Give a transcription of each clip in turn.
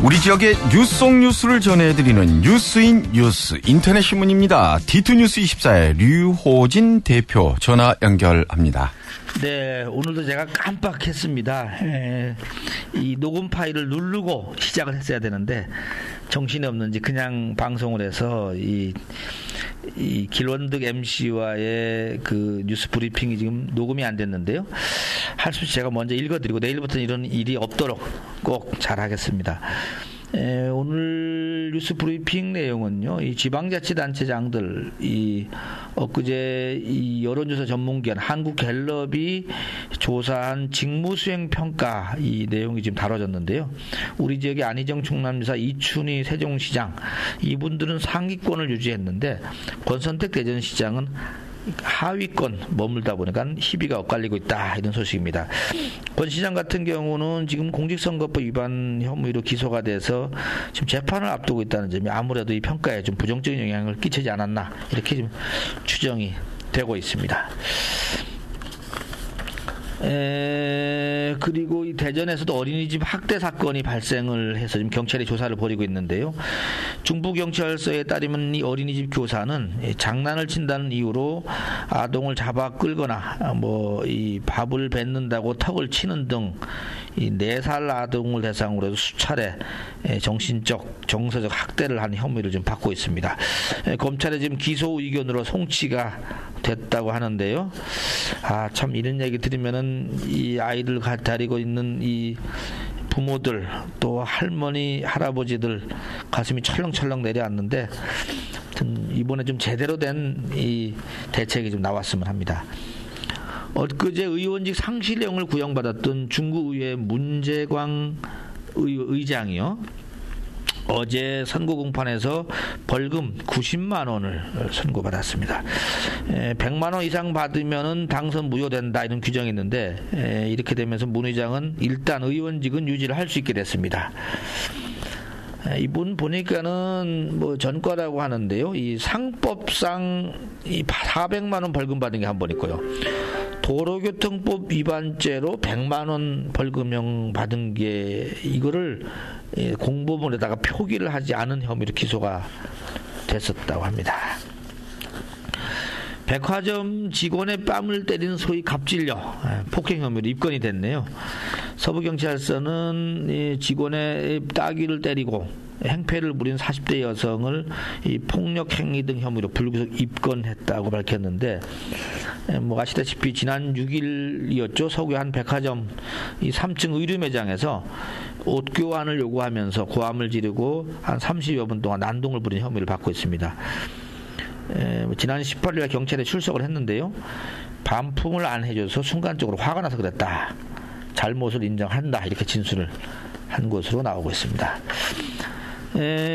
우리 지역의 뉴스 속 뉴스를 전해드리는 뉴스인 뉴스 인터넷 신문입니다. D2뉴스24의 류호진 대표 전화 연결합니다. 네, 오늘도 제가 깜빡했습니다. 이 녹음 파일을 누르고 시작을 했어야 되는데 정신이 없는지 그냥 방송을 해서 이 길원득 MC와의 그 뉴스 브리핑이 지금 녹음이 안 됐는데요. 할 수 있이 제가 먼저 읽어드리고 내일부터는 이런 일이 없도록 꼭 잘하겠습니다. 오늘 뉴스 브리핑 내용은요, 이 지방자치단체장들, 엊그제 이 여론조사 전문기관 한국갤럽이 조사한 직무수행 평가 이 내용이 지금 다뤄졌는데요. 우리 지역의 안희정 충남지사, 이춘희 세종시장, 이분들은 상위권을 유지했는데 권선택 대전시장은 하위권 머물다 보니까 희비가 엇갈리고 있다, 이런 소식입니다. 권 시장 같은 경우는 지금 공직선거법 위반 혐의로 기소가 돼서 지금 재판을 앞두고 있다는 점이 아무래도 이 평가에 좀 부정적인 영향을 끼치지 않았나, 이렇게 지금 추정이 되고 있습니다. 그리고 이 대전에서도 어린이집 학대 사건이 발생을 해서 지금 경찰이 조사를 벌이고 있는데요. 중부경찰서에 따르면 이 어린이집 교사는 장난을 친다는 이유로 아동을 잡아 끌거나 이 밥을 뱉는다고 턱을 치는 등 이 4살 아동을 대상으로 해서 수차례 정신적, 정서적 학대를 한 혐의를 좀 받고 있습니다. 검찰의 지금 기소 의견으로 송치가 됐다고 하는데요. 참 이런 얘기 들으면은 이 아이를 다리고 있는 이 부모들, 또 할머니, 할아버지들 가슴이 철렁철렁 내려앉는데 이번에 좀 제대로 된 이 대책이 좀 나왔으면 합니다. 엊그제 의원직 상실령을 구형받았던 중구의회 문재광 의장이요, 어제 선거 공판에서 벌금 90만 원을 선고받았습니다. 100만 원 이상 받으면은 당선 무효된다, 이런 규정이 있는데 이렇게 되면서 문 의장은 일단 의원직은 유지를 할 수 있게 됐습니다. 이분 보니까는 전과라고 하는데요. 이 상법상 이 400만 원 벌금 받은 게 한 번 있고요. 도로교통법 위반죄로 100만 원 벌금형 받은 게, 이거를 공보문에다가 표기를 하지 않은 혐의로 기소가 됐었다고 합니다. 백화점 직원의 뺨을 때리는 소위 갑질력, 폭행 혐의로 입건이 됐네요. 서부경찰서는 직원의 따귀를 때리고 행패를 부린 40대 여성을 이 폭력 행위 등 혐의로 불구속 입건했다고 밝혔는데, 아시다시피 지난 6일이었죠. 서구의 한 백화점 이 3층 의류 매장에서 옷 교환을 요구하면서 고함을 지르고 한 30여 분 동안 난동을 부린 혐의를 받고 있습니다. 지난 18일 경찰에 출석을 했는데요. 반품을 안 해줘서 순간적으로 화가 나서 그랬다, 잘못을 인정한다, 이렇게 진술을 한 것으로 나오고 있습니다.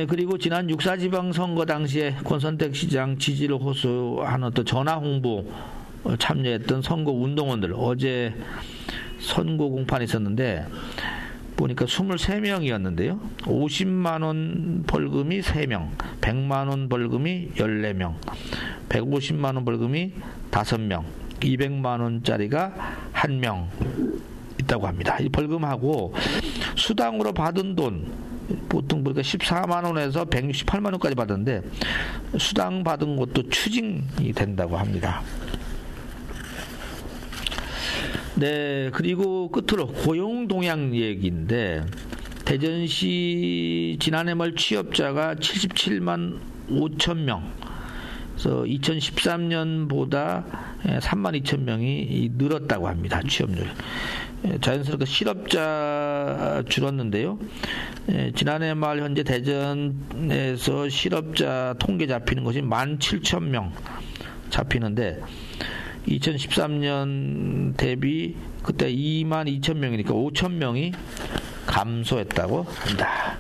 그리고 지난 6.4 지방선거 당시에 권선택 시장 지지를 호소하는 또 전화 홍보 참여했던 선거 운동원들, 어제 선거 공판이 있었는데 보니까 23명이었는데요. 50만 원 벌금이 3명, 100만 원 벌금이 14명, 150만 원 벌금이 5명, 200만 원짜리가 1명 있다고 합니다. 이 벌금하고 수당으로 받은 돈, 보통 보니까 14만 원에서 168만 원까지 받았는데 수당 받은 것도 추징이 된다고 합니다. 네, 그리고 끝으로 고용 동향 얘기인데, 대전시 지난해 말 취업자가 77만 5천 명, 그래서 2013년보다 3만 2천 명이 늘었다고 합니다. 취업률. 자연스럽게 실업자 줄었는데요. 지난해 말 현재 대전에서 실업자 통계 잡히는 것이 17,000명 잡히는데 2013년 대비 그때 22,000명이니까 5,000명이 감소했다고 합니다.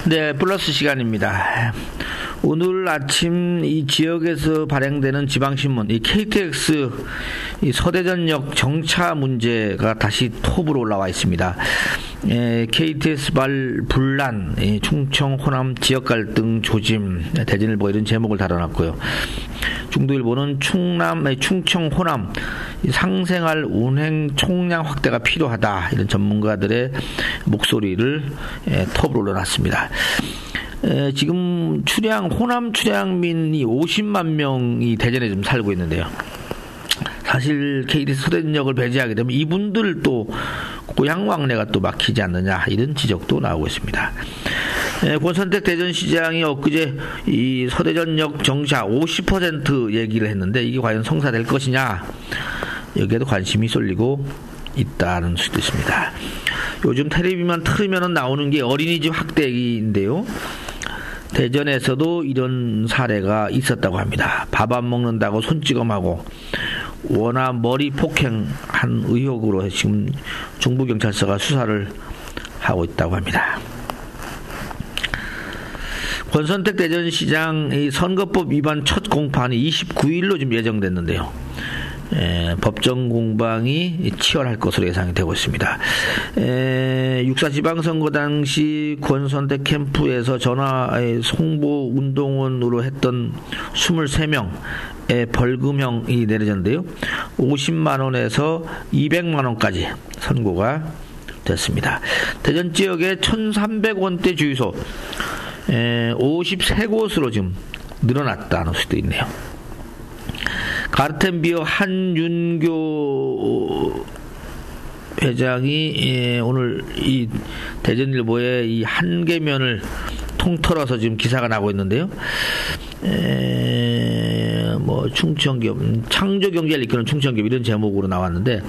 네, 플러스 시간입니다. 오늘 아침 이 지역에서 발행되는 지방신문, 이 KTX 이 서대전역 정차 문제가 다시 톱으로 올라와 있습니다. KTX 발 분란, 충청 호남 지역 갈등 조짐, 대전일보 이런 제목을 달아놨고요. 중도일보는 충청 호남 상생활 운행 총량 확대가 필요하다, 이런 전문가들의 목소리를 톱으로 올려놨습니다. 지금 호남 출향민이 50만 명이 대전에 좀 살고 있는데요. 사실 KTX 서대전역을 배제하게 되면 이분들 또 고향 왕래가 또 막히지 않느냐, 이런 지적도 나오고 있습니다. 권선택 대전시장이 엊그제 이 서대전역 정차 50% 얘기를 했는데 이게 과연 성사될 것이냐, 여기에도 관심이 쏠리고 있다는 수도 있습니다. 요즘 텔레비만 틀으면 나오는 게 어린이집 학대 얘기인데요. 대전에서도 이런 사례가 있었다고 합니다. 밥 안 먹는다고 손찌검하고 원아 머리 폭행한 의혹으로 지금 중부경찰서가 수사를 하고 있다고 합니다. 권선택 대전시장 선거법 위반 첫 공판이 29일로 지금 예정됐는데요. 법정 공방이 치열할 것으로 예상이 되고 있습니다. 6.4 지방선거 당시 권선택 캠프에서 전화 홍보 운동원으로 했던 23명의 벌금형이 내려졌는데요. 50만원에서 200만원까지 선고가 됐습니다. 대전 지역의 1,300원대 주유소 53곳으로 지금 늘어났다는 수도 있네요. 가르텐비어 한윤교 회장이 오늘 이 대전일보에 이 한계면을 통틀어서 지금 기사가 나고 있는데요. 뭐 충청기업, 창조경제를 이끄는 충청기업, 이런 제목으로 나왔는데,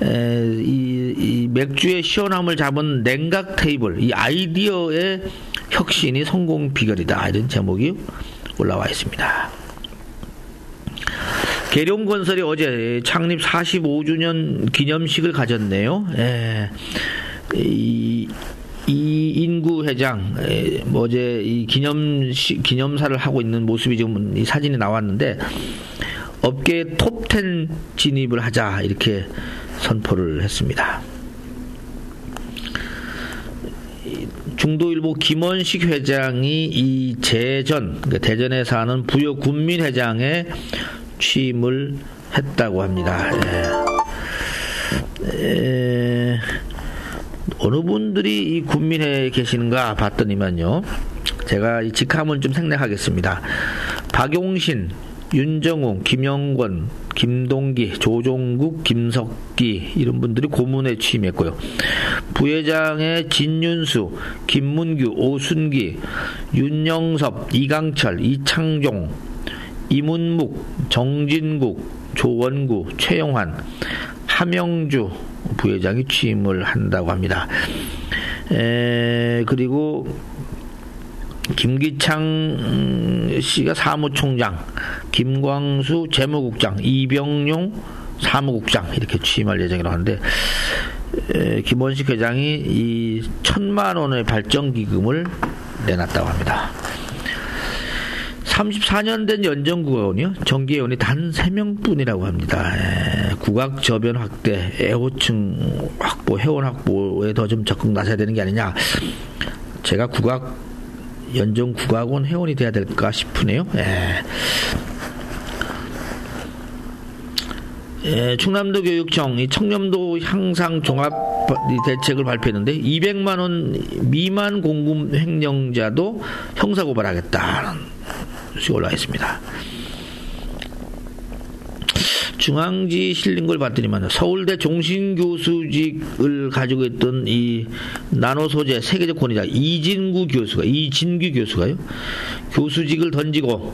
이 맥주의 시원함을 잡은 냉각 테이블, 이 아이디어의 혁신이 성공 비결이다, 이런 제목이 올라와 있습니다. 계룡건설이 어제 창립 45주년 기념식을 가졌네요. 이 인구 회장 어제 이 기념사를 하고 있는 모습이 지금 이 사진이 나왔는데, 업계 톱10 진입을 하자, 이렇게 선포를 했습니다. 중도일보 김원식 회장이 이 그러니까 대전에 사는 부여 군민회장에 취임을 했다고 합니다. 어느 분들이 이 군민회에 계시는가 봤더니만요, 제가 이 직함을 좀 생략하겠습니다. 박용신, 윤정웅, 김영권, 김동기, 조종국, 김석기, 이런 분들이 고문에 취임했고요. 부회장의 진윤수, 김문규, 오순기, 윤영섭, 이강철, 이창종, 이문묵, 정진국, 조원구, 최영환, 하명주 부회장이 취임을 한다고 합니다. 그리고 김기창 씨가 사무총장, 김광수 재무국장, 이병용 사무국장, 이렇게 취임할 예정이라고 하는데, 김원식 회장이 이 1,000만 원의 발전기금을 내놨다고 합니다. 34년 된 연정국원이요, 정기회원이 단 3명뿐이라고 합니다. 국악 저변 확대, 애호층 확보, 회원 확보에 더 좀 적극 나서야 되는 게 아니냐. 제가 연정국악원 회원이 돼야 될까 싶으네요. 충남도 교육청 이 청렴도 향상 종합 대책을 발표했는데, 200만 원 미만 공금 횡령자도 형사고발하겠다는 것이 올라와 있습니다. 중앙지 실린 걸 봤더니만 서울대 종신교수직을 가지고 있던 이 나노소재 세계적 권위자 이진규 교수가요, 교수직을 던지고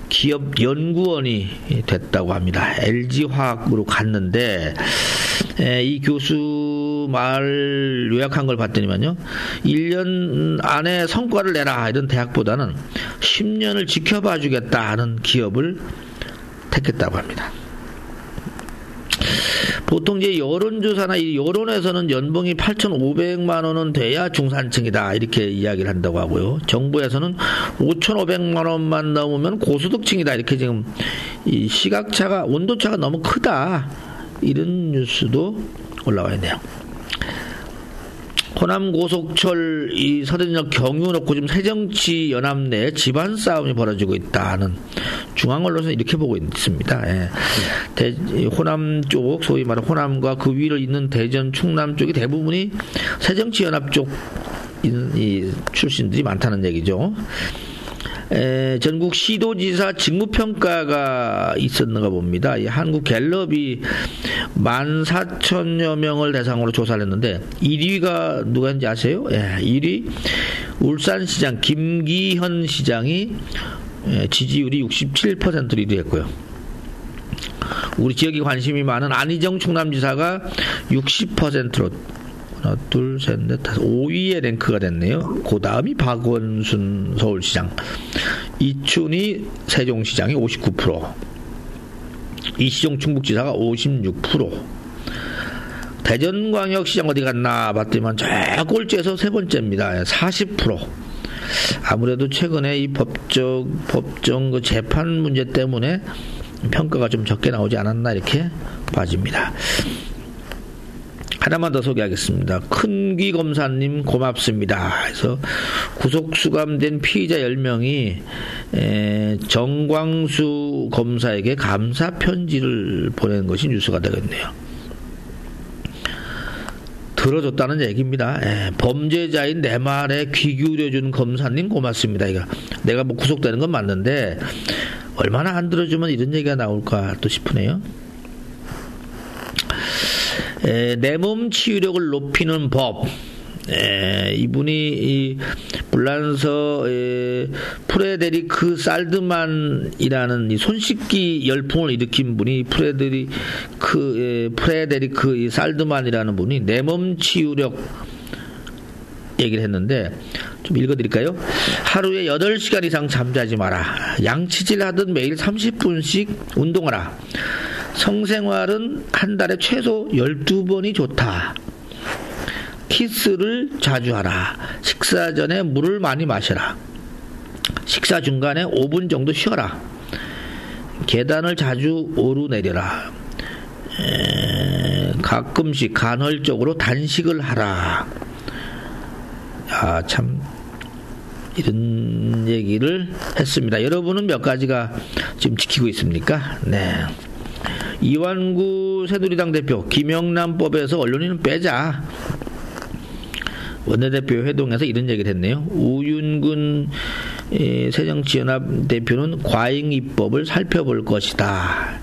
기업 연구원이 됐다고 합니다. LG화학으로 갔는데, 이 교수 말 요약한 걸 봤더니만요, 1년 안에 성과를 내라, 이런 대학보다는 10년을 지켜봐 주겠다 하는 기업을 택했다고 합니다. 보통 이제 여론조사나 이 여론에서는 연봉이 8,500만 원은 돼야 중산층이다, 이렇게 이야기를 한다고 하고요. 정부에서는 5,500만 원만 넘으면 고소득층이다, 이렇게 지금 이 시각차가, 온도차가 너무 크다, 이런 뉴스도 올라와 있네요. 호남 고속철 이 서대전역 경유 놓고 지금 새정치연합 내 집안 싸움이 벌어지고 있다는 중앙 언론에서 이렇게 보고 있습니다. 예. 호남 쪽, 소위 말하는 호남과 그 위를 잇는 대전, 충남 쪽이 대부분이 새정치연합 쪽 이 출신들이 많다는 얘기죠. 전국 시도지사 직무평가가 있었는가 봅니다. 이 한국 갤럽이 14,000여 명을 대상으로 조사를 했는데 1위가 누가인지 아세요? 1위 울산시장 김기현 시장이 지지율이 67%를 1위 했고요. 우리 지역에 관심이 많은 안희정 충남지사가 60%로 하나, 둘, 셋, 넷, 다섯, 5위에 랭크가 됐네요. 그 다음이 박원순 서울시장, 이춘희 세종시장이 59%, 이시종 충북지사가 56%, 대전광역시장 어디 갔나 봤더니만 저 꼴찌에서 세 번째입니다. 40%. 아무래도 최근에 이 법정 그 재판 문제 때문에 평가가 좀 적게 나오지 않았나 이렇게 봐집니다. 하나만 더 소개하겠습니다. 큰귀 검사님 고맙습니다. 그래서 구속 수감된 피의자 10명이 정광수 검사에게 감사 편지를 보낸 것이 뉴스가 되겠네요. 들어줬다는 얘기입니다. 범죄자인 내 말에 귀 기울여준 검사님 고맙습니다. 이거 내가 뭐 구속되는 건 맞는데 얼마나 안 들어주면 이런 얘기가 나올까 또 싶으네요. 내 몸 치유력을 높이는 법. 이분이 이 불란서 프레데리크 살드만이라는 이 손씻기 열풍을 일으킨 분이 프레데리크 이 살드만이라는 분이 내 몸 치유력 얘기를 했는데 좀 읽어드릴까요? 하루에 8시간 이상 잠자지 마라. 양치질 하듯 매일 30분씩 운동하라. 성생활은 한 달에 최소 12번이 좋다. 키스를 자주 하라. 식사 전에 물을 많이 마셔라. 식사 중간에 5분 정도 쉬어라. 계단을 자주 오르내려라. 가끔씩 간헐적으로 단식을 하라. 참 이런 얘기를 했습니다. 여러분은 몇 가지가 지금 지키고 있습니까? 네. 이완구 새누리당 대표 김영란법에서 언론인은 빼자. 원내대표 회동에서 이런 얘기를 했네요. 우윤근 새정치연합 대표는 과잉 입법을 살펴볼 것이다.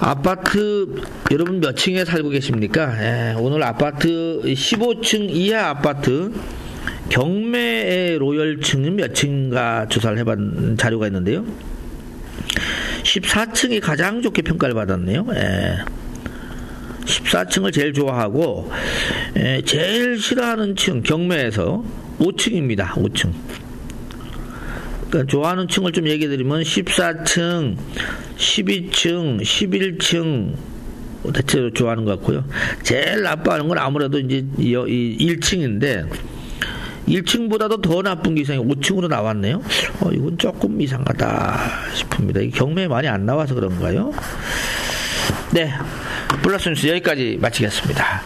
아파트 여러분 몇 층에 살고 계십니까? 오늘 아파트 15층 이하 아파트 경매의 로열층은 몇 층인가 조사를 해본 자료가 있는데요. 14층이 가장 좋게 평가를 받았네요. 14층을 제일 좋아하고 제일 싫어하는 층 경매에서 5층입니다. 5층. 그러니까 좋아하는 층을 좀 얘기해드리면 14층, 12층, 11층 대체로 좋아하는 것 같고요. 제일 나빠하는 건 아무래도 이제 1층인데 1층보다도 더 나쁜 게 이상이 5층으로 나왔네요. 이건 조금 이상하다 싶습니다. 이게 경매에 많이 안 나와서 그런가요? 네, 플러스 뉴스 여기까지 마치겠습니다.